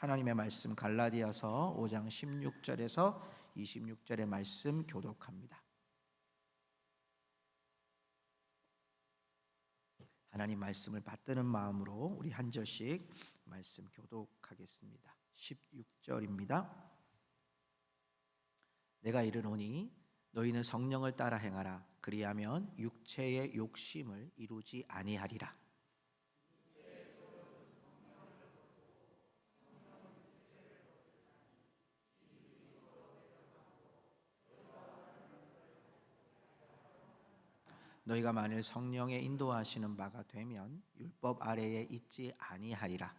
하나님의 말씀 갈라디아서 5장 16절에서 26절의 말씀 교독합니다. 하나님 말씀을 받드는 마음으로 우리 한 절씩 말씀 교독하겠습니다. 16절입니다. 내가 이르노니 너희는 성령을 따라 행하라. 그리하면 육체의 욕심을 이루지 아니하리라. 너희가 만일 성령의 인도하시는 바가 되면 율법 아래에 있지 아니하리라.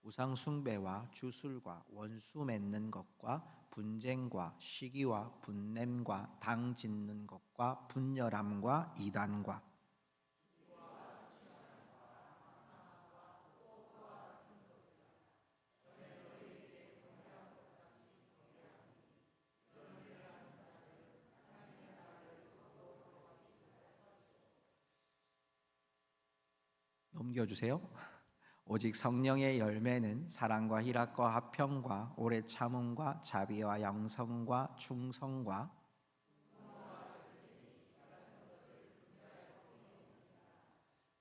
우상 숭배와 주술과 원수 맺는 것과 분쟁과 시기와 분냄과 당 짓는 것과 분열함과 이단과 넘겨주세요. 오직 성령의 열매는 사랑과 희락과 화평과 오래 참음과 자비와 양성과 충성과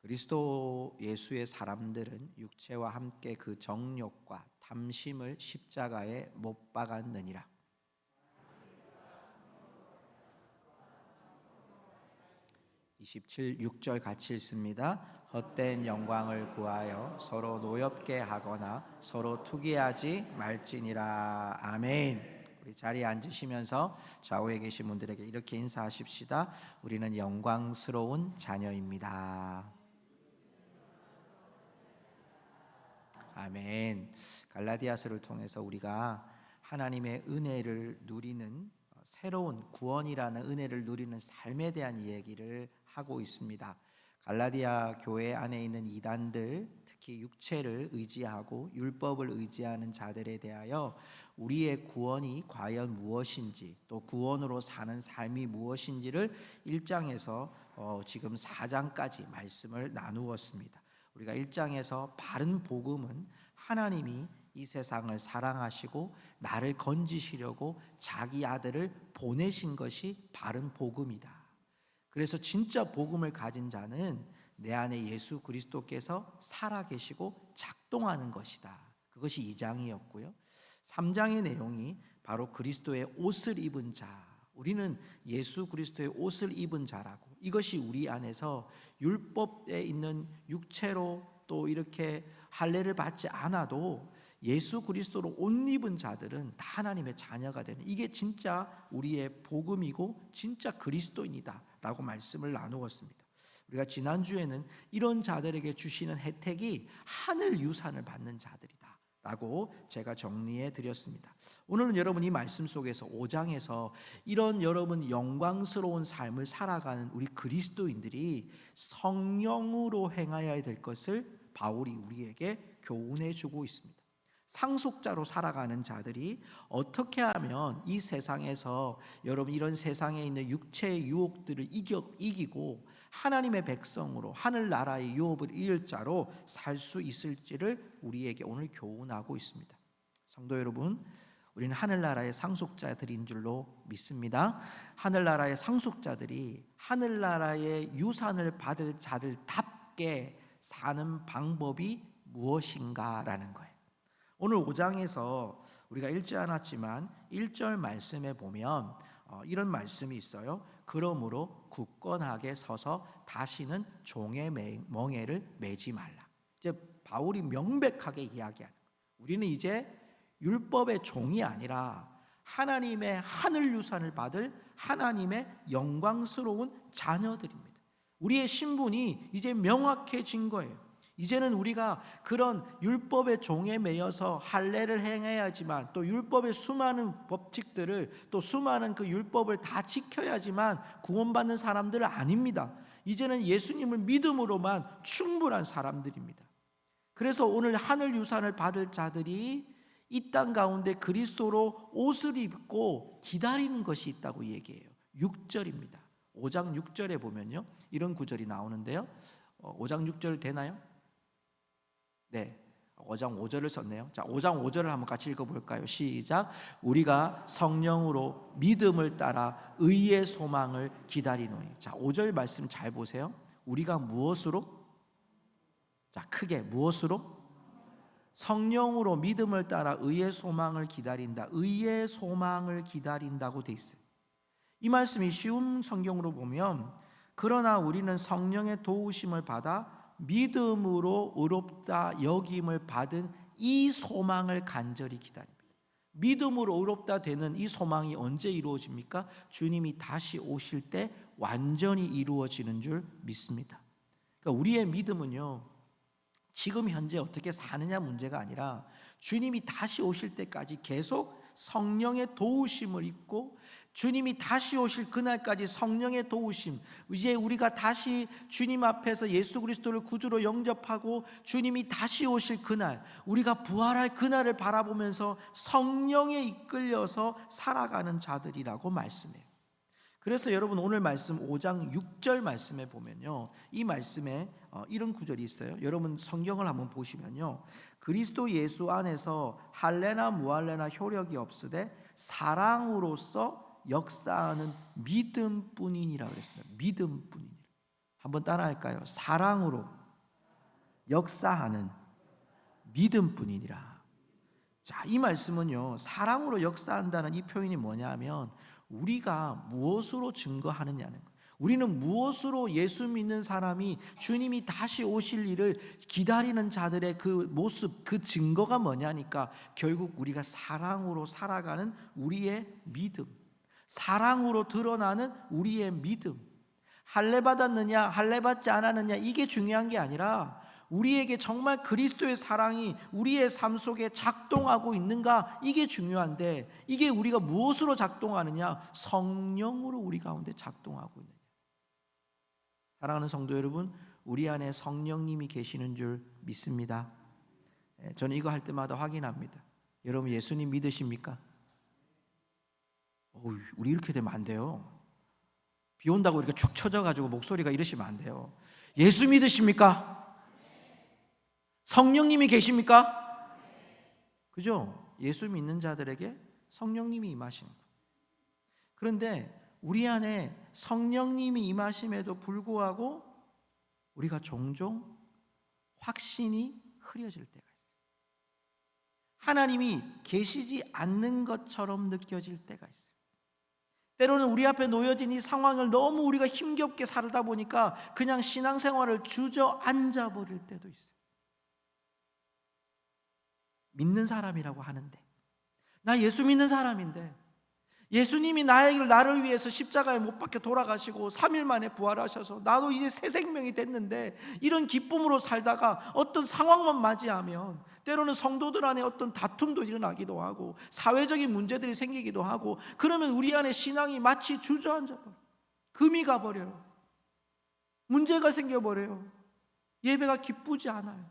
그리스도 예수의 사람들은 육체와 함께 그 정욕과 탐심을 십자가에 못 박았느니라. 27, 6절 같이 읽습니다. 헛된 영광을 구하여 서로 노엽게 하거나 서로 투기하지 말지니라. 아멘. 우리 자리에 앉으시면서 좌우에 계신 분들에게 이렇게 인사하십시다. 우리는 영광스러운 자녀입니다. 아멘. 갈라디아서를 통해서 우리가 하나님의 은혜를 누리는 새로운 구원이라는 은혜를 누리는 삶에 대한 이야기를 하고 있습니다. 갈라디아 교회 안에 있는 이단들, 특히 육체를 의지하고 율법을 의지하는 자들에 대하여 우리의 구원이 과연 무엇인지, 또 구원으로 사는 삶이 무엇인지를 1장에서 지금 4장까지 말씀을 나누었습니다. 우리가 1장에서 바른 복음은 하나님이 이 세상을 사랑하시고 나를 건지시려고 자기 아들을 보내신 것이 바른 복음이다. 그래서 진짜 복음을 가진 자는 내 안에 예수 그리스도께서 살아계시고 작동하는 것이다. 그것이 2장이었고요. 3장의 내용이 바로 그리스도의 옷을 입은 자, 우리는 예수 그리스도의 옷을 입은 자라고, 이것이 우리 안에서 율법에 있는 육체로 또 이렇게 할례를 받지 않아도 예수 그리스도로 옷 입은 자들은 다 하나님의 자녀가 되는, 이게 진짜 우리의 복음이고 진짜 그리스도인이다 라고 말씀을 나누었습니다. 우리가 지난주에는 이런 자들에게 주시는 혜택이 하늘 유산을 받는 자들이다 라고 제가 정리해 드렸습니다. 오늘은 여러분 이 말씀 속에서 5장에서 이런 여러분 영광스러운 삶을 살아가는 우리 그리스도인들이 성령으로 행하여야 될 것을 바울이 우리에게 교훈해 주고 있습니다. 상속자로 살아가는 자들이 어떻게 하면 이 세상에서 여러분 이런 세상에 있는 육체의 유혹들을 이기고 하나님의 백성으로 하늘나라의 유업을 이을 자로 살 수 있을지를 우리에게 오늘 교훈하고 있습니다. 성도 여러분, 우리는 하늘나라의 상속자들인 줄로 믿습니다. 하늘나라의 상속자들이 하늘나라의 유산을 받을 자들답게 사는 방법이 무엇인가라는 거예요. 오늘 5장에서 우리가 읽지 않았지만 1절 말씀에 보면 이런 말씀이 있어요. 그러므로 굳건하게 서서 다시는 종의 멍에를 매지 말라. 이제 바울이 명백하게 이야기하는 거예요. 우리는 이제 율법의 종이 아니라 하나님의 하늘 유산을 받을 하나님의 영광스러운 자녀들입니다. 우리의 신분이 이제 명확해진 거예요. 이제는 우리가 그런 율법의 종에 매여서 할례를 행해야지만, 또 율법의 수많은 법칙들을, 또 수많은 그 율법을 다 지켜야지만 구원받는 사람들은 아닙니다. 이제는 예수님을 믿음으로만 충분한 사람들입니다. 그래서 오늘 하늘 유산을 받을 자들이 이 땅 가운데 그리스도로 옷을 입고 기다리는 것이 있다고 얘기해요. 6절입니다. 5장 6절에 보면요, 이런 구절이 나오는데요. 5장 6절 되나요? 네, 5장 5절을 썼네요. 자, 5장 5절을 한번 같이 읽어볼까요? 시작. 우리가 성령으로 믿음을 따라 의의 소망을 기다리노니. 자, 5절 말씀 잘 보세요. 우리가 무엇으로? 자, 크게 무엇으로? 성령으로 믿음을 따라 의의 소망을 기다린다. 의의 소망을 기다린다고 돼 있어요. 이 말씀이 쉬운 성경으로 보면, 그러나 우리는 성령의 도우심을 받아 믿음으로 의롭다 여김을 받은 이 소망을 간절히 기다립니다. 믿음으로 의롭다 되는 이 소망이 언제 이루어집니까? 주님이 다시 오실 때 완전히 이루어지는 줄 믿습니다. 그러니까 우리의 믿음은요, 지금 현재 어떻게 사느냐 문제가 아니라 주님이 다시 오실 때까지 계속 성령의 도우심을 입고, 주님이 다시 오실 그날까지 성령의 도우심, 이제 우리가 다시 주님 앞에서 예수 그리스도를 구주로 영접하고 주님이 다시 오실 그날, 우리가 부활할 그날을 바라보면서 성령에 이끌려서 살아가는 자들이라고 말씀해요. 그래서 여러분, 오늘 말씀 5장 6절 말씀에 보면요, 이 말씀에 이런 구절이 있어요. 여러분 성경을 한번 보시면요, 그리스도 예수 안에서 할례나 무할례나 효력이 없으되 사랑으로서 역사하는 믿음뿐이니라 그랬습니다. 믿음뿐이니라. 한번 따라할까요? 사랑으로 역사하는 믿음뿐이니라. 자, 이 말씀은요, 사랑으로 역사한다는 이 표현이 뭐냐면, 우리가 무엇으로 증거하느냐는 거예요. 우리는 무엇으로 예수 믿는 사람이 주님이 다시 오실 일을 기다리는 자들의 그 모습, 그 증거가 뭐냐니까, 결국 우리가 사랑으로 살아가는 우리의 믿음, 사랑으로 드러나는 우리의 믿음. 할례 받았느냐 할례 받지 않았느냐 이게 중요한 게 아니라, 우리에게 정말 그리스도의 사랑이 우리의 삶 속에 작동하고 있는가, 이게 중요한데, 이게 우리가 무엇으로 작동하느냐? 성령으로 우리 가운데 작동하고 있느냐. 사랑하는 성도 여러분, 우리 안에 성령님이 계시는 줄 믿습니다. 저는 이거 할 때마다 확인합니다. 여러분 예수님 믿으십니까? 우리 이렇게 되면 안 돼요. 비 온다고 이렇게 축 처져가지고 목소리가 이러시면 안 돼요. 예수 믿으십니까? 성령님이 계십니까? 그죠? 예수 믿는 자들에게 성령님이 임하시는 거예요. 그런데 우리 안에 성령님이 임하심에도 불구하고 우리가 종종 확신이 흐려질 때가 있어요. 하나님이 계시지 않는 것처럼 느껴질 때가 있어요. 때로는 우리 앞에 놓여진 이 상황을 너무 우리가 힘겹게 살다 보니까 그냥 신앙생활을 주저앉아 버릴 때도 있어요. 믿는 사람이라고 하는데, 나 예수 믿는 사람인데, 예수님이 나를 위해서 십자가에 못 박혀 돌아가시고 3일 만에 부활하셔서 나도 이제 새 생명이 됐는데, 이런 기쁨으로 살다가 어떤 상황만 맞이하면 때로는 성도들 안에 어떤 다툼도 일어나기도 하고 사회적인 문제들이 생기기도 하고, 그러면 우리 안에 신앙이 마치 주저앉아버려요. 금이 가버려요. 문제가 생겨버려요. 예배가 기쁘지 않아요.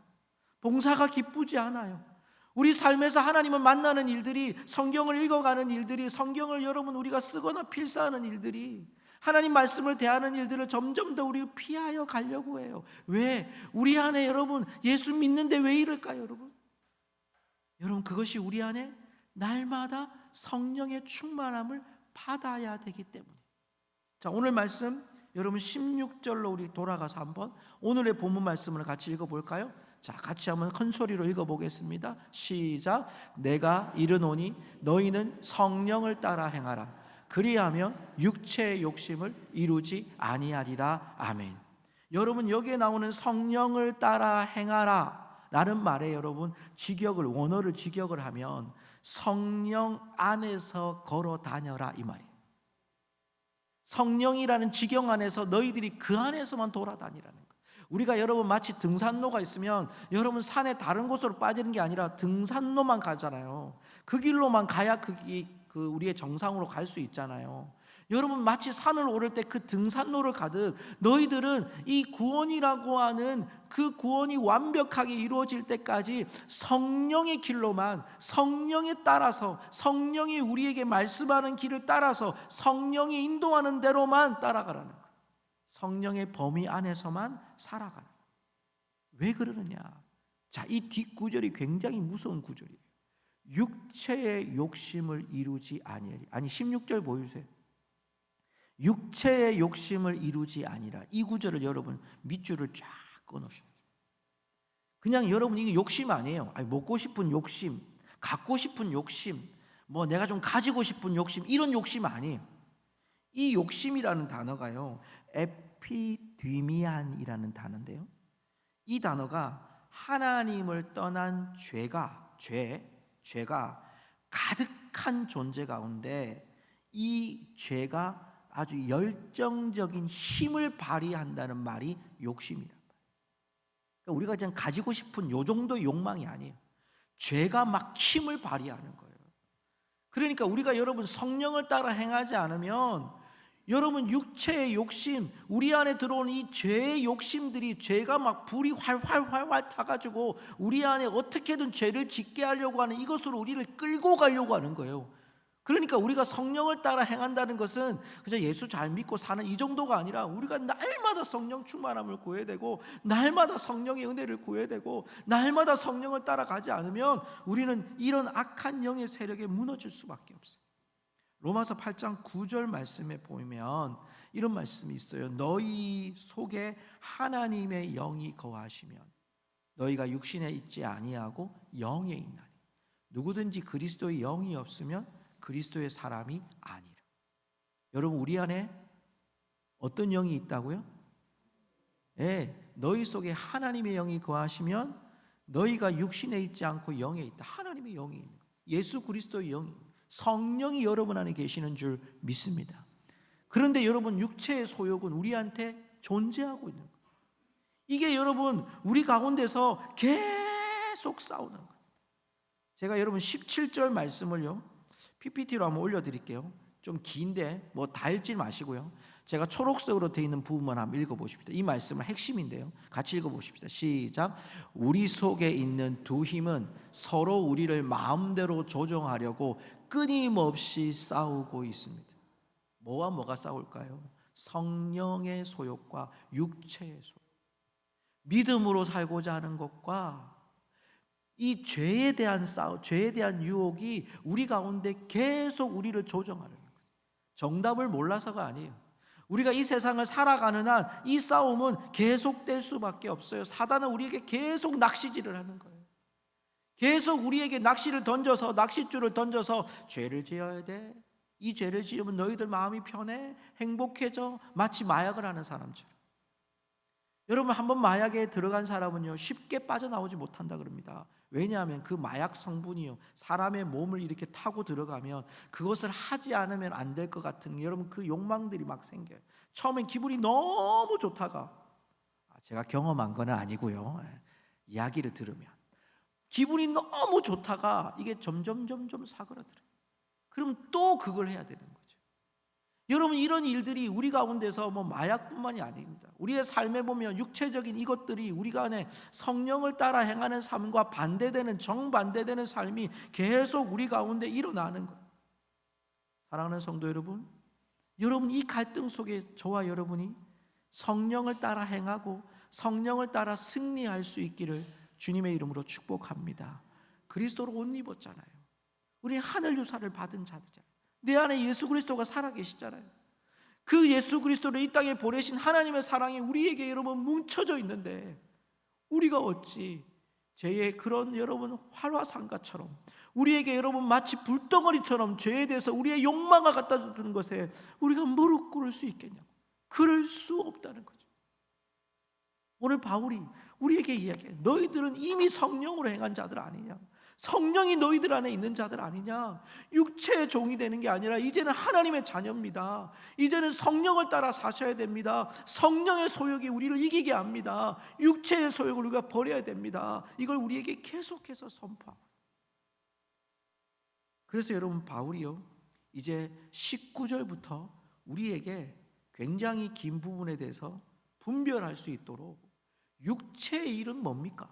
봉사가 기쁘지 않아요. 우리 삶에서 하나님을 만나는 일들이, 성경을 읽어가는 일들이, 성경을 여러분 우리가 쓰거나 필사하는 일들이, 하나님 말씀을 대하는 일들을 점점 더 우리가 피하여 가려고 해요. 왜? 우리 안에 여러분 예수 믿는데 왜 이럴까요, 여러분? 여러분 그것이 우리 안에 날마다 성령의 충만함을 받아야 되기 때문에. 자, 오늘 말씀 여러분 16절로 우리 돌아가서 한번 오늘의 본문 말씀을 같이 읽어볼까요? 자, 같이 한번 큰 소리로 읽어보겠습니다. 시작. 내가 이르노니 너희는 성령을 따라 행하라. 그리하면 육체의 욕심을 이루지 아니하리라. 아멘. 여러분 여기에 나오는 성령을 따라 행하라 라는 말에 여러분 원어를 직역을 하면 성령 안에서 걸어 다녀라 이 말이에요. 성령이라는 지경 안에서 너희들이 그 안에서만 돌아다니라는 거예요. 우리가 여러분 마치 등산로가 있으면 여러분 산에 다른 곳으로 빠지는 게 아니라 등산로만 가잖아요. 그 길로만 가야 우리의 정상으로 갈 수 있잖아요. 여러분 마치 산을 오를 때 그 등산로를 가듯 너희들은 이 구원이라고 하는 그 구원이 완벽하게 이루어질 때까지 성령의 길로만, 성령에 따라서, 성령이 우리에게 말씀하는 길을 따라서 성령이 인도하는 대로만 따라가라는 거예요. 성령의 범위 안에서만 살아가는 거예요. 왜 그러느냐? 자, 이 뒷구절이 굉장히 무서운 구절이에요. 육체의 욕심을 이루지 아니하리. 아니 16절 보여주세요. 육체의 욕심을 이루지 아니라. 이 구절을 여러분 밑줄을 쫙 끊으셔야 돼요. 그냥 여러분 이게 욕심 아니에요. 아니, 먹고 싶은 욕심, 갖고 싶은 욕심, 뭐 내가 좀 가지고 싶은 욕심, 이런 욕심 아니에요. 이 욕심이라는 단어가요, 에피디미안이라는 단어인데요, 이 단어가 하나님을 떠난 죄가 가득한 존재 가운데 이 죄가 아주 열정적인 힘을 발휘한다는 말이 욕심이란 말이에요. 그러니까 우리가 그냥 가지고 싶은 요 정도의 욕망이 아니에요. 죄가 막 힘을 발휘하는 거예요. 그러니까 우리가 여러분 성령을 따라 행하지 않으면 여러분 육체의 욕심, 우리 안에 들어오는 이 죄의 욕심들이, 죄가 막 불이 활활 타가지고 우리 안에 어떻게든 죄를 짓게 하려고 하는 이것으로 우리를 끌고 가려고 하는 거예요. 그러니까 우리가 성령을 따라 행한다는 것은 그저 예수 잘 믿고 사는 이 정도가 아니라 우리가 날마다 성령 충만함을 구해야 되고, 날마다 성령의 은혜를 구해야 되고, 날마다 성령을 따라가지 않으면 우리는 이런 악한 영의 세력에 무너질 수밖에 없어요. 로마서 8장 9절 말씀에 보면 이런 말씀이 있어요. 너희 속에 하나님의 영이 거하시면 너희가 육신에 있지 아니하고 영에 있나니 누구든지 그리스도의 영이 없으면 그리스도의 사람이 아니라. 여러분 우리 안에 어떤 영이 있다고요? 너희 속에 하나님의 영이 거하시면 너희가 육신에 있지 않고 영에 있다. 하나님의 영이 있는 거예요. 예수 그리스도의 영이, 성령이 여러분 안에 계시는 줄 믿습니다. 그런데 여러분 육체의 소욕은 우리한테 존재하고 있는 거예요. 이게 여러분 우리 가운데서 계속 싸우는 거예요. 제가 여러분 17절 말씀을요 PPT로 한번 올려드릴게요. 좀 긴데 뭐 다 읽지 마시고요. 제가 초록색으로 되어 있는 부분만 한번 읽어보십시다. 이 말씀은 핵심인데요. 같이 읽어보십시다. 시작. 우리 속에 있는 두 힘은 서로 우리를 마음대로 조종하려고 끊임없이 싸우고 있습니다. 뭐와 뭐가 싸울까요? 성령의 소욕과 육체의 소욕. 믿음으로 살고자 하는 것과 이 죄에 대한 유혹이 우리 가운데 계속 우리를 조정하는 거예요. 정답을 몰라서가 아니에요. 우리가 이 세상을 살아가는 한 이 싸움은 계속될 수밖에 없어요. 사단은 우리에게 계속 낚시질을 하는 거예요. 계속 우리에게 낚시줄을 던져서 죄를 지어야 돼. 이 죄를 지으면 너희들 마음이 편해, 행복해져. 마치 마약을 하는 사람처럼. 여러분 한번 마약에 들어간 사람은요 쉽게 빠져나오지 못한다 그럽니다. 왜냐하면 그 마약 성분이요 사람의 몸을 이렇게 타고 들어가면 그것을 하지 않으면 안 될 것 같은 여러분 그 욕망들이 막 생겨요. 처음엔 기분이 너무 좋다가, 제가 경험한 건 아니고요, 이야기를 들으면 기분이 너무 좋다가 이게 점점 사그라들어요. 그럼 또 그걸 해야 되는 거예요. 여러분 이런 일들이 우리 가운데서 뭐 마약뿐만이 아닙니다. 우리의 삶에 보면 육체적인 이것들이 우리가 안에 성령을 따라 행하는 삶과 반대되는, 정반대되는 삶이 계속 우리 가운데 일어나는 거예요. 사랑하는 성도 여러분, 여러분 이 갈등 속에 저와 여러분이 성령을 따라 행하고 성령을 따라 승리할 수 있기를 주님의 이름으로 축복합니다. 그리스도로 옷 입었잖아요. 우리 하늘 유사를 받은 자들이잖아요. 내 안에 예수 그리스도가 살아계시잖아요. 그 예수 그리스도를 이 땅에 보내신 하나님의 사랑이 우리에게 여러분 뭉쳐져 있는데 우리가 어찌 죄의 그런 여러분 활화산가처럼 우리에게 여러분 마치 불덩어리처럼 죄에 대해서 우리의 욕망을 갖다 주는 것에 우리가 무릎 꿇을 수 있겠냐고. 그럴 수 없다는 거죠. 오늘 바울이 우리에게 이야기해. 너희들은 이미 성령으로 행한 자들 아니냐. 성령이 너희들 안에 있는 자들 아니냐. 육체의 종이 되는 게 아니라 이제는 하나님의 자녀입니다. 이제는 성령을 따라 사셔야 됩니다. 성령의 소욕이 우리를 이기게 합니다. 육체의 소욕을 우리가 버려야 됩니다. 이걸 우리에게 계속해서 선포하고. 그래서 여러분 바울이요 이제 19절부터 우리에게 굉장히 긴 부분에 대해서 분별할 수 있도록 육체의 일은 뭡니까?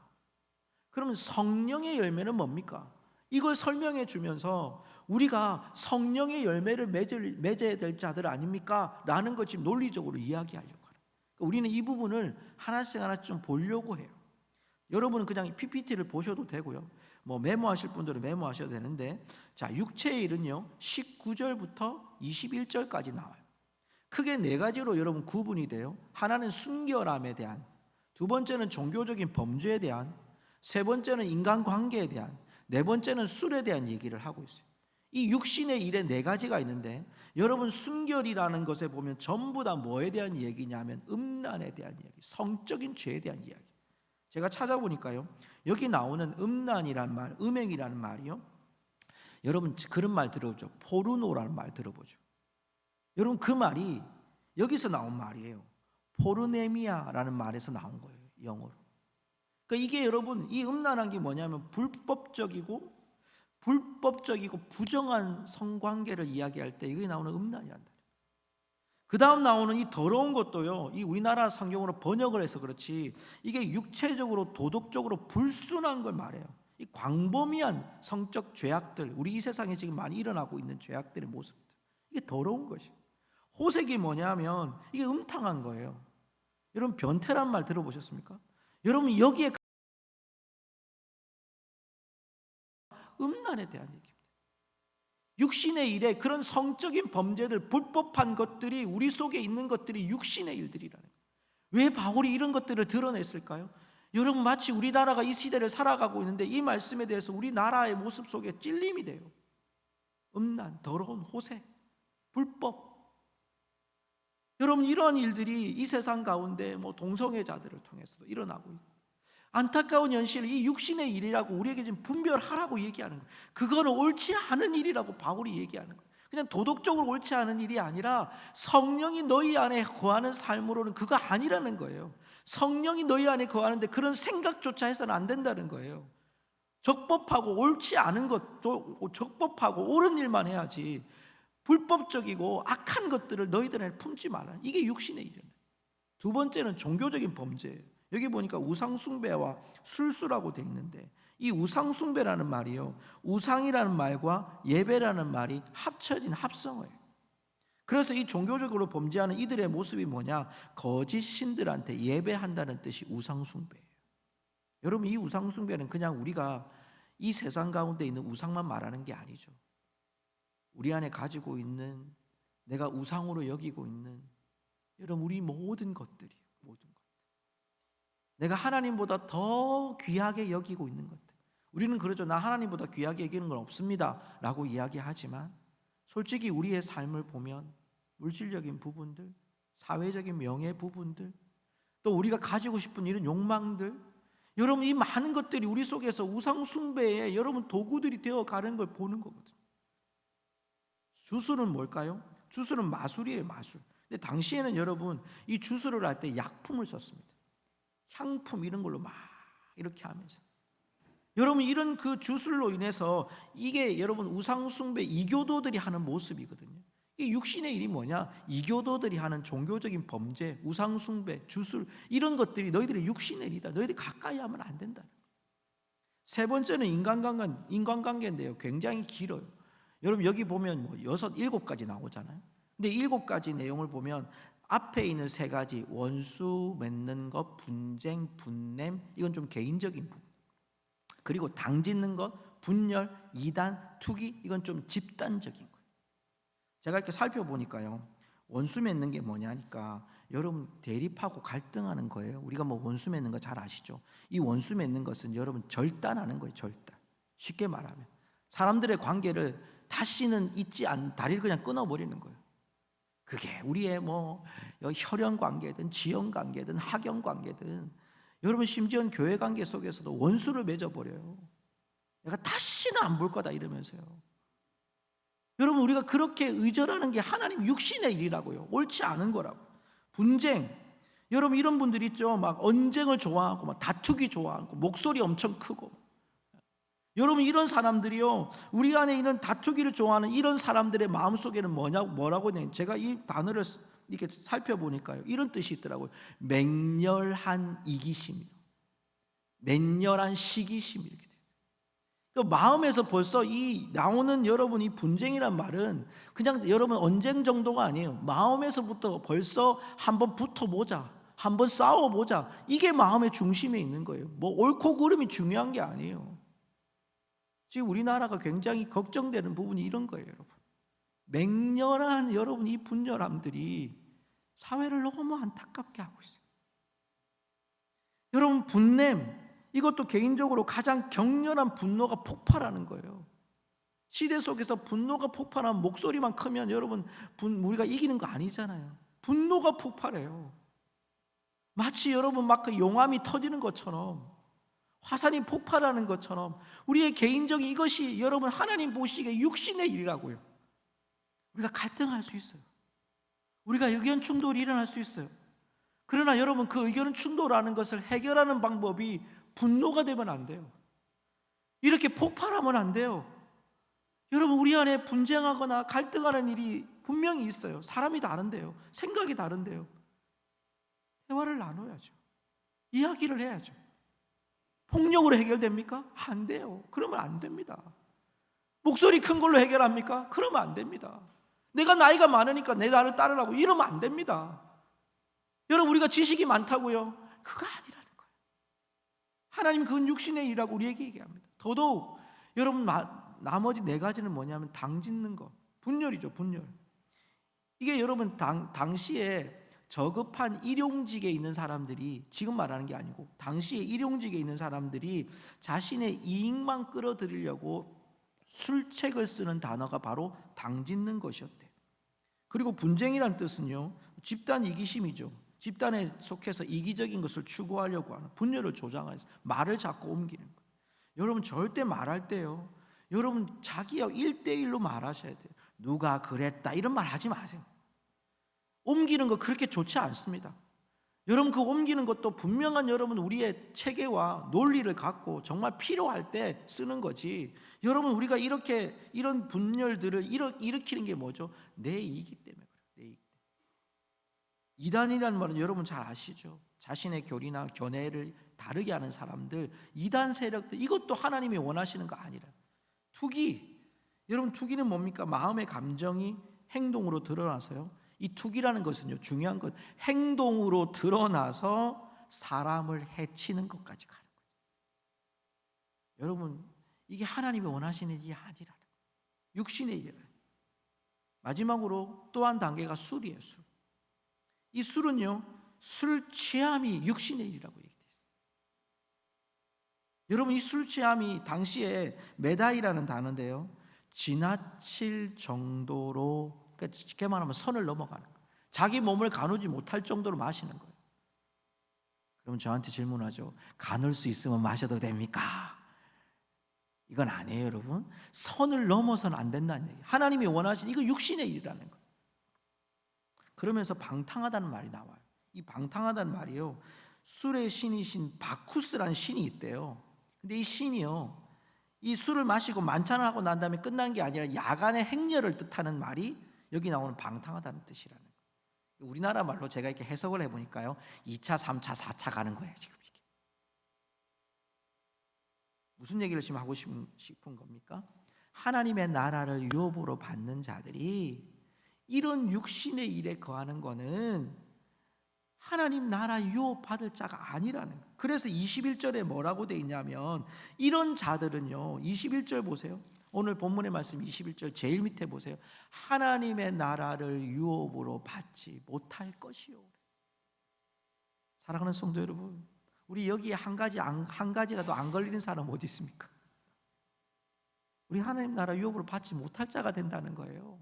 그러면 성령의 열매는 뭡니까? 이걸 설명해 주면서 우리가 성령의 열매를 맺어야 될 자들 아닙니까? 라는 것 지금 논리적으로 이야기하려고 하는 거예요. 우리는 이 부분을 하나씩 좀 보려고 해요. 여러분은 그냥 PPT를 보셔도 되고요. 뭐 메모하실 분들은 메모하셔도 되는데, 자, 육체의 일은요 19절부터 21절까지 나와요. 크게 네 가지로 여러분 구분이 돼요. 하나는 순결함에 대한, 두 번째는 종교적인 범죄에 대한, 세 번째는 인간관계에 대한, 네 번째는 술에 대한 얘기를 하고 있어요. 이 육신의 일에 네 가지가 있는데, 여러분 순결이라는 것에 보면 전부 다 뭐에 대한 얘기냐면 음란에 대한 이야기, 성적인 죄에 대한 이야기. 제가 찾아보니까요, 여기 나오는 음란이란 말, 음행이라는 말이요, 여러분 그런 말 들어보죠. 포르노라는 말 들어보죠. 여러분 그 말이 여기서 나온 말이에요. 포르네미아라는 말에서 나온 거예요, 영어로. 그러니까 이게 여러분, 이 음란한 게 뭐냐면 불법적이고 부정한 성관계를 이야기할 때 이게 나오는 음란이란다. 그 다음 나오는 이 더러운 것도요, 이 우리나라 성경으로 번역을 해서 그렇지 이게 육체적으로 도덕적으로 불순한 걸 말해요. 이 광범위한 성적 죄악들, 우리 이 세상에 지금 많이 일어나고 있는 죄악들의 모습들, 이게 더러운 것이에요. 호색이 뭐냐면 이게 음탕한 거예요. 여러분 변태란 말 들어보셨습니까? 여러분 여기에 음란에 대한 얘기입니다. 육신의 일에 그런 성적인 범죄들, 불법한 것들이 우리 속에 있는 것들이 육신의 일들이라는 거예요. 왜 바울이 이런 것들을 드러냈을까요? 여러분 마치 우리나라가 이 시대를 살아가고 있는데 이 말씀에 대해서 우리나라의 모습 속에 찔림이 돼요. 음란, 더러운 호색, 불법. 여러분 이런 일들이 이 세상 가운데 뭐 동성애자들을 통해서도 일어나고 있고, 안타까운 현실, 이 육신의 일이라고 우리에게 지금 분별하라고 얘기하는 거예요. 그거는 옳지 않은 일이라고 바울이 얘기하는 거예요. 그냥 도덕적으로 옳지 않은 일이 아니라 성령이 너희 안에 거하는 삶으로는 그거 아니라는 거예요. 성령이 너희 안에 거하는데 그런 생각조차 해서는 안 된다는 거예요. 적법하고 옳지 않은 것도 적법하고 옳은 일만 해야지, 불법적이고 악한 것들을 너희들에게 품지 말라. 이게 육신의 일이에요. 두 번째는 종교적인 범죄예요. 여기 보니까 우상숭배와 술수라고 되어 있는데, 이 우상숭배라는 말이요, 우상이라는 말과 예배라는 말이 합쳐진 합성어예요. 그래서 이 종교적으로 범죄하는 이들의 모습이 뭐냐, 거짓 신들한테 예배한다는 뜻이 우상숭배예요. 여러분 이 우상숭배는 그냥 우리가 이 세상 가운데 있는 우상만 말하는 게 아니죠. 우리 안에 가지고 있는, 내가 우상으로 여기고 있는 여러분 우리 모든 것들이에요. 모든 것. 내가 하나님보다 더 귀하게 여기고 있는 것들. 우리는 그러죠. 나 하나님보다 귀하게 여기는 건 없습니다 라고 이야기하지만, 솔직히 우리의 삶을 보면 물질적인 부분들, 사회적인 명예 부분들, 또 우리가 가지고 싶은 이런 욕망들, 여러분 이 많은 것들이 우리 속에서 우상 숭배의 여러분 도구들이 되어 가는 걸 보는 거거든요. 주술은 뭘까요? 주술은 마술이에요, 마술. 근데 당시에는 여러분 이 주술을 할 때 약품을 썼습니다. 향품 이런 걸로 막 이렇게 하면서, 여러분 이런 그 주술로 인해서 이게 여러분 우상숭배 이교도들이 하는 모습이거든요. 이 육신의 일이 뭐냐? 이교도들이 하는 종교적인 범죄, 우상숭배, 주술, 이런 것들이 너희들의 육신의 일이다. 너희들이 가까이 하면 안 된다. 세 번째는 인간관계인데요, 굉장히 길어요. 여러분 여기 보면 뭐 6, 7가지 나오잖아요. 근데 7가지 내용을 보면 앞에 있는 3가지, 원수 맺는 것, 분쟁, 분냄, 이건 좀 개인적인 부분. 그리고 당 짓는 것, 분열, 이단, 투기, 이건 좀 집단적인 거예요. 제가 이렇게 살펴보니까요, 원수 맺는 게 뭐냐니까 여러분 대립하고 갈등하는 거예요. 우리가 뭐 원수 맺는 거 잘 아시죠? 이 원수 맺는 것은 여러분 절단하는 거예요. 절단. 쉽게 말하면 사람들의 관계를 다시는 잊지 않는, 다리를 그냥 끊어버리는 거예요. 그게 우리의 뭐 혈연 관계든 지연 관계든 학연 관계든, 여러분 심지어 교회 관계 속에서도 원수를 맺어버려요. 내가 다시는 안 볼 거다 이러면서요. 여러분 우리가 그렇게 의절하는 게 하나님 육신의 일이라고요. 옳지 않은 거라고. 분쟁, 여러분 이런 분들 있죠. 막 언쟁을 좋아하고 막 다투기 좋아하고 목소리 엄청 크고, 여러분, 이런 사람들이요, 우리 안에 있는 다투기를 좋아하는 이런 사람들의 마음속에는 뭐라고 해야 되냐, 제가 이 단어를 이렇게 살펴보니까요, 이런 뜻이 있더라고요. 맹렬한 이기심, 맹렬한 시기심, 이렇게 돼요. 그 마음에서 벌써 이 나오는 여러분 이 분쟁이란 말은 그냥 여러분 언쟁 정도가 아니에요. 마음에서부터 벌써 한번 붙어보자, 한번 싸워보자, 이게 마음의 중심에 있는 거예요. 뭐 옳고 그름이 중요한 게 아니에요. 지금 우리나라가 굉장히 걱정되는 부분이 이런 거예요, 여러분. 맹렬한 여러분 이 분열함들이 사회를 너무 안타깝게 하고 있어요. 여러분, 분냄, 이것도 개인적으로 가장 격렬한 분노가 폭발하는 거예요. 시대 속에서 분노가 폭발하면 목소리만 크면 여러분 우리가 이기는 거 아니잖아요. 분노가 폭발해요. 마치 여러분 막 그 용암이 터지는 것처럼, 화산이 폭발하는 것처럼 우리의 개인적인 이것이 여러분 하나님 보시기에 육신의 일이라고요. 우리가 갈등할 수 있어요. 우리가 의견 충돌이 일어날 수 있어요. 그러나 여러분, 그 의견 충돌하는 것을 해결하는 방법이 분노가 되면 안 돼요. 이렇게 폭발하면 안 돼요. 여러분, 우리 안에 분쟁하거나 갈등하는 일이 분명히 있어요. 사람이 다른데요, 생각이 다른데요, 대화를 나눠야죠. 이야기를 해야죠. 폭력으로 해결됩니까? 안 돼요. 그러면 안 됩니다. 목소리 큰 걸로 해결합니까? 그러면 안 됩니다. 내가 나이가 많으니까 내 나를 따르라고 이러면 안 됩니다. 여러분, 우리가 지식이 많다고요? 그거 아니라는 거예요. 하나님은 그건 육신의 일이라고 우리에게 얘기합니다. 더더욱 여러분, 나머지 네 가지는 뭐냐면 당짓는 것, 분열이죠. 분열. 이게 여러분 당시에 저급한 일용직에 있는 사람들이, 지금 말하는 게 아니고 당시에 일용직에 있는 사람들이 자신의 이익만 끌어들이려고 술책을 쓰는 단어가 바로 당짓는 것이었대요. 그리고 분쟁이란 뜻은요, 집단 이기심이죠. 집단에 속해서 이기적인 것을 추구하려고 하는, 분열을 조장해서 말을 자꾸 옮기는 거예요. 여러분, 절대 말할 때요, 여러분 자기와 1대1로 말하셔야 돼요. 누가 그랬다 이런 말 하지 마세요. 옮기는 거 그렇게 좋지 않습니다. 여러분, 그 옮기는 것도 분명한 여러분 우리의 체계와 논리를 갖고 정말 필요할 때 쓰는 거지. 여러분, 우리가 이런 분열들을 일으키는 게 뭐죠? 내 이익이기 때문에 그래요. 내 이익 때문에. 이단이라는 말은 여러분 잘 아시죠? 자신의 교리나 견해를 다르게 하는 사람들, 이단 세력들, 이것도 하나님이 원하시는 거 아니라. 투기, 여러분 투기는 뭡니까? 마음의 감정이 행동으로 드러나서요, 이 투기라는 것은요, 중요한 것, 행동으로 드러나서 사람을 해치는 것까지 가는 거죠. 여러분, 이게 하나님이 원하시는 일이 아니라는 거예요. 육신의 일이라는 거예요. 마지막으로 또 한 단계가 술이에요. 술. 이 술은요, 술 취함이 육신의 일이라고 얘기되어 있어요. 여러분, 이 술 취함이 당시에 메다이라는 단어인데요, 지나칠 정도로, 그러니까 쉽게 말하면 선을 넘어가는 거예요. 자기 몸을 가누지 못할 정도로 마시는 거예요. 그럼 저한테 질문하죠. 가눌 수 있으면 마셔도 됩니까? 이건 아니에요, 여러분. 선을 넘어서는 안 된다는 얘기예요. 하나님이 원하신, 이거 육신의 일이라는 거예요. 그러면서 방탕하다는 말이 나와요. 이 방탕하다는 말이요, 술의 신이신 바쿠스라는 신이 있대요. 근데 이 신이요, 이 술을 마시고 만찬을 하고 난 다음에 끝난 게 아니라 야간의 행렬을 뜻하는 말이 여기 나오는 방탕하다는 뜻이라는 거예요. 우리나라 말로 제가 이렇게 해석을 해보니까요, 2차, 3차, 4차 가는 거예요. 지금 이게 무슨 얘기를 지금 하고 싶은 겁니까? 하나님의 나라를 유업으로 받는 자들이 이런 육신의 일에 거하는 거는 하나님 나라 유업 받을 자가 아니라는 거예요. 그래서 21절에 뭐라고 돼 있냐면, 이런 자들은요, 21절 보세요. 오늘 본문의 말씀 21절 제일 밑에 보세요. 하나님의 나라를 유업으로 받지 못할 것이요. 사랑하는 성도 여러분, 우리 여기에 한 가지라도 안 걸리는 사람 어디 있습니까? 우리 하나님 나라 유업으로 받지 못할 자가 된다는 거예요.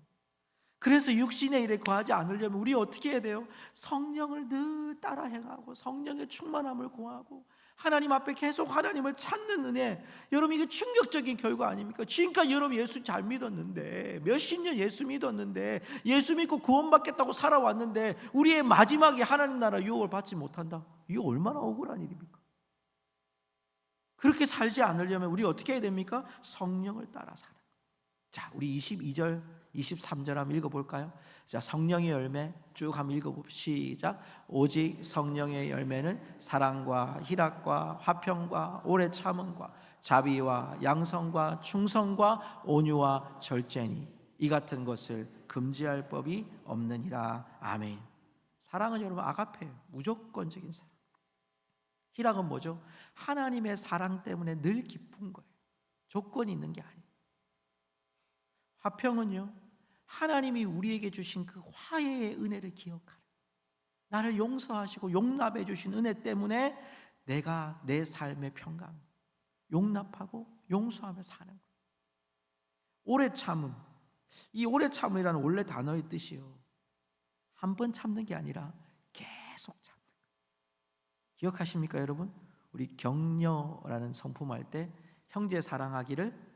그래서 육신의 일에 거하지 않으려면 우리 어떻게 해야 돼요? 성령을 늘 따라 행하고 성령의 충만함을 구하고 하나님 앞에 계속 하나님을 찾는 은혜. 여러분, 이게 충격적인 결과 아닙니까? 지금까지 여러분 예수 잘 믿었는데, 몇십 년 예수 믿었는데, 예수 믿고 구원받겠다고 살아왔는데 우리의 마지막에 하나님 나라 유업을 받지 못한다. 이게 얼마나 억울한 일입니까? 그렇게 살지 않으려면 우리 어떻게 해야 됩니까? 성령을 따라 사는 거예요. 자, 우리 22절, 23절 한번 읽어볼까요? 자, 성령의 열매 쭉 한번 읽어봅시다. 오직 성령의 열매는 사랑과 희락과 화평과 오래 참음과 자비와 양성과 충성과 온유와 절제니 이 같은 것을 금지할 법이 없느니라. 아멘. 사랑은 여러분 아가페예요. 무조건적인 사랑. 희락은 뭐죠? 하나님의 사랑 때문에 늘 기쁜 거예요. 조건이 있는 게 아니에요. 화평은요, 하나님이 우리에게 주신 그 화해의 은혜를 기억하는, 나를 용서하시고 용납해 주신 은혜 때문에 내가 내 삶의 평강 용납하고 용서하며 사는 거예요. 오래 참음, 이 오래 참음이라는 원래 단어의 뜻이요, 한 번 참는 게 아니라 계속 참는 거예요. 기억하십니까 여러분? 우리 격려라는 성품할 때 형제 사랑하기를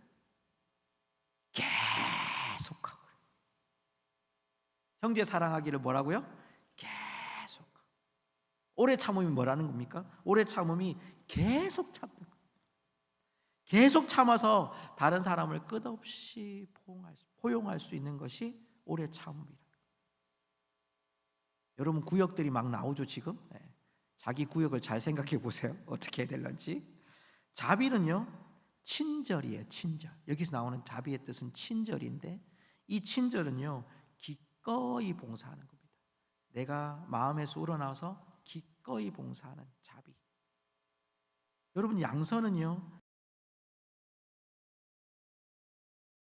계속하고, 형제 사랑하기를 뭐라고요? 계속. 오래 참음이 뭐라는 겁니까? 오래 참음이 계속 참는 거예요. 계속 참아서 다른 사람을 끝없이 포용할 수 있는 것이 오래 참음이라. 여러분 구역들이 막 나오죠 지금. 네. 자기 구역을 잘 생각해 보세요. 어떻게 해야 될런지. 자비는요, 친절이에요. 친절. 여기서 나오는 자비의 뜻은 친절인데, 이 친절은요 기꺼이 봉사하는 겁니다. 내가 마음에서 우러나와서 기꺼이 봉사하는 자비. 여러분 양선은요,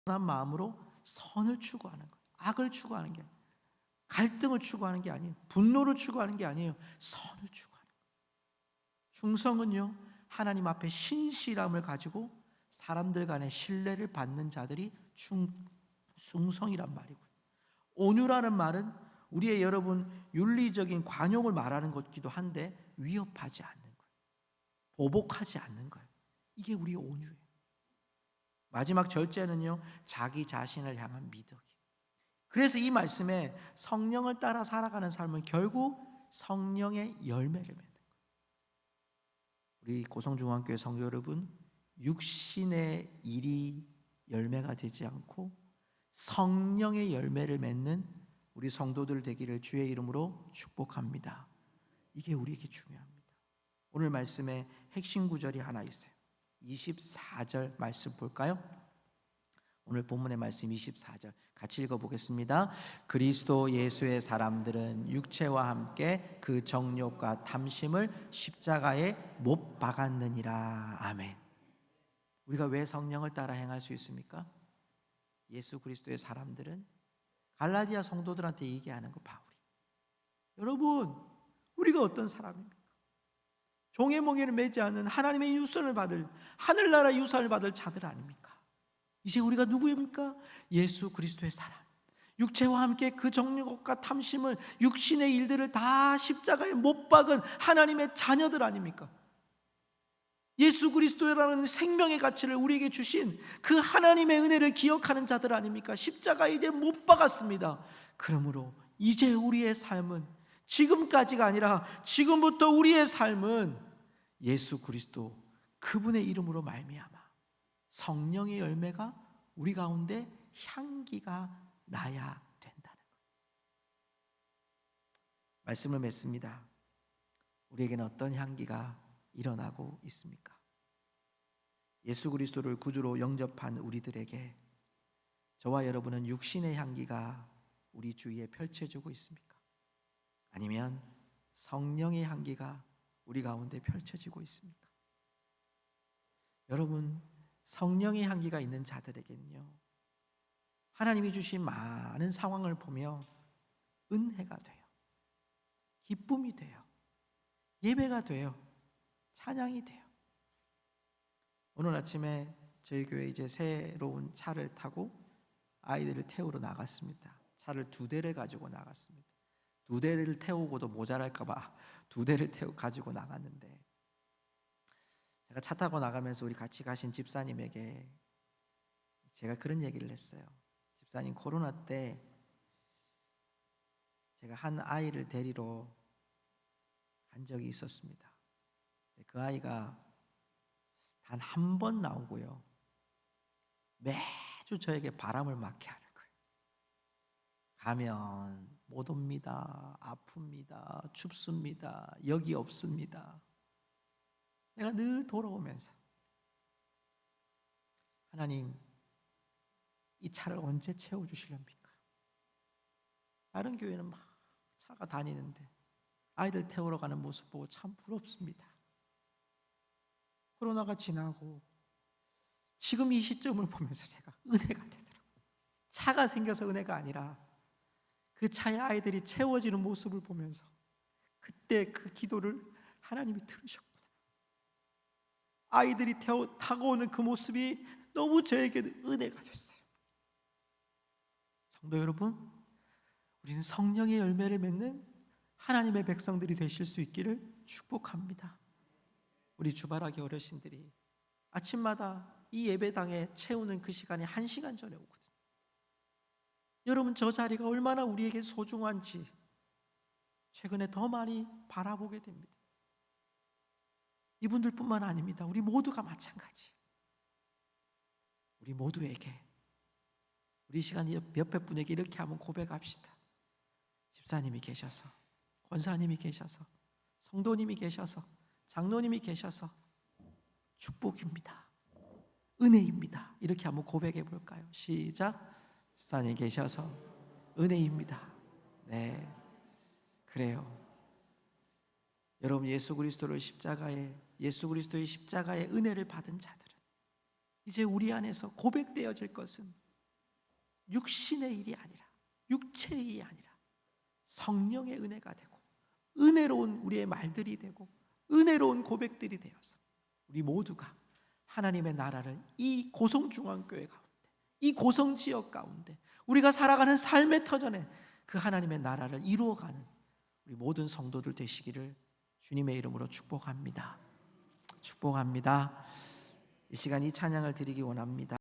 선한 마음으로 선을 추구하는 거예요. 악을 추구하는 게 아니에요. 갈등을 추구하는 게 아니에요. 분노를 추구하는 게 아니에요. 선을 추구하는 거예요. 충성은요, 하나님 앞에 신실함을 가지고 사람들 간의 신뢰를 받는 자들이 충성이란 말이고요. 온유라는 말은 우리의 여러분 윤리적인 관용을 말하는 것기도 한데 위협하지 않는 거예요. 보복하지 않는 거예요. 이게 우리의 온유예요. 마지막 절제는요, 자기 자신을 향한 미덕이에요. 그래서 이 말씀에 성령을 따라 살아가는 삶은 결국 성령의 열매를 맺는 거예요. 우리 고성중앙교회 성도 여러분, 육신의 일이 열매가 되지 않고 성령의 열매를 맺는 우리 성도들 되기를 주의 이름으로 축복합니다. 이게 우리에게 중요합니다. 오늘 말씀에 핵심 구절이 하나 있어요. 24절 말씀 볼까요? 오늘 본문의 말씀 24절 같이 읽어보겠습니다. 그리스도 예수의 사람들은 육체와 함께 그 정욕과 탐심을 십자가에 못 박았느니라. 아멘. 우리가 왜 성령을 따라 행할 수 있습니까? 예수 그리스도의 사람들은 갈라디아 성도들한테 얘기하는 거 바울이, 여러분 우리가 어떤 사람입니까? 종의 몽에를 매지 않는 하나님의 유산을 받을, 하늘나라 유산을 받을 자들 아닙니까? 이제 우리가 누구입니까? 예수 그리스도의 사람, 육체와 함께 그 정욕과 탐심을, 육신의 일들을 다 십자가에 못 박은 하나님의 자녀들 아닙니까? 예수 그리스도라는 생명의 가치를 우리에게 주신 그 하나님의 은혜를 기억하는 자들 아닙니까? 십자가에 이제 못 박았습니다. 그러므로 이제 우리의 삶은, 지금까지가 아니라 지금부터 우리의 삶은 예수 그리스도 그분의 이름으로 말미암아 성령의 열매가 우리 가운데 향기가 나야 된다는 것. 말씀을 맺습니다. 우리에게는 어떤 향기가 일어나고 있습니까? 예수 그리스도를 구주로 영접한 우리들에게 저와 여러분은 육신의 향기가 우리 주위에 펼쳐지고 있습니까? 아니면 성령의 향기가 우리 가운데 펼쳐지고 있습니까? 여러분, 성령의 향기가 있는 자들에게는요, 하나님이 주신 많은 상황을 보며 은혜가 돼요. 기쁨이 돼요. 예배가 돼요. 찬양이 돼요. 오늘 아침에 저희 교회 이제 새로운 차를 타고 아이들을 태우러 나갔습니다. 차를 2대를 가지고 나갔습니다. 2대를 태우고도 모자랄까 봐 2대를 가지고 나갔는데, 제가 차 타고 나가면서 우리 같이 가신 집사님에게 제가 그런 얘기를 했어요. 집사님, 코로나 때 제가 한 아이를 데리러 간 적이 있었습니다. 그 아이가 단 한 번 나오고요. 매주 저에게 바람을 맞게 하는 거예요. 가면 못 옵니다. 아픕니다. 춥습니다. 여기 없습니다. 내가 늘 돌아오면서 하나님, 이 차를 언제 채워주시렵니까? 다른 교회는 막 차가 다니는데 아이들 태우러 가는 모습 보고 참 부럽습니다. 코로나가 지나고 지금 이 시점을 보면서 제가 은혜가 되더라고요. 차가 생겨서 은혜가 아니라 그 차에 아이들이 채워지는 모습을 보면서 그때 그 기도를 하나님이 들으셨구나. 아이들이 타고 오는 그 모습이 너무 저에게 은혜가 됐어요. 성도 여러분, 우리는 성령의 열매를 맺는 하나님의 백성들이 되실 수 있기를 축복합니다. 우리 주바라기 어르신들이 아침마다 이 예배당에 채우는 그 시간이 1시간 전에 오거든요. 여러분, 저 자리가 얼마나 우리에게 소중한지 최근에 더 많이 바라보게 됩니다. 이분들뿐만 아닙니다. 우리 모두가 마찬가지. 우리 모두에게, 우리 시간 옆에 분에게 이렇게 한번 고백합시다. 집사님이 계셔서, 권사님이 계셔서, 성도님이 계셔서, 장로님이 계셔서 축복입니다. 은혜입니다. 이렇게 한번 고백해 볼까요? 시작. 집사님 계셔서 은혜입니다. 네, 그래요. 여러분, 예수 그리스도의 십자가의 은혜를 받은 자들은 이제 우리 안에서 고백되어질 것은 육신의 일이 아니라, 육체의 일이 아니라 성령의 은혜가 되고, 은혜로운 우리의 말들이 되고, 은혜로운 고백들이 되어서 우리 모두가 하나님의 나라를 이 고성중앙교회 가운데, 이 고성지역 가운데, 우리가 살아가는 삶의 터전에 그 하나님의 나라를 이루어가는 우리 모든 성도들 되시기를 주님의 이름으로 축복합니다. 축복합니다. 이 시간 이 찬양을 드리기 원합니다.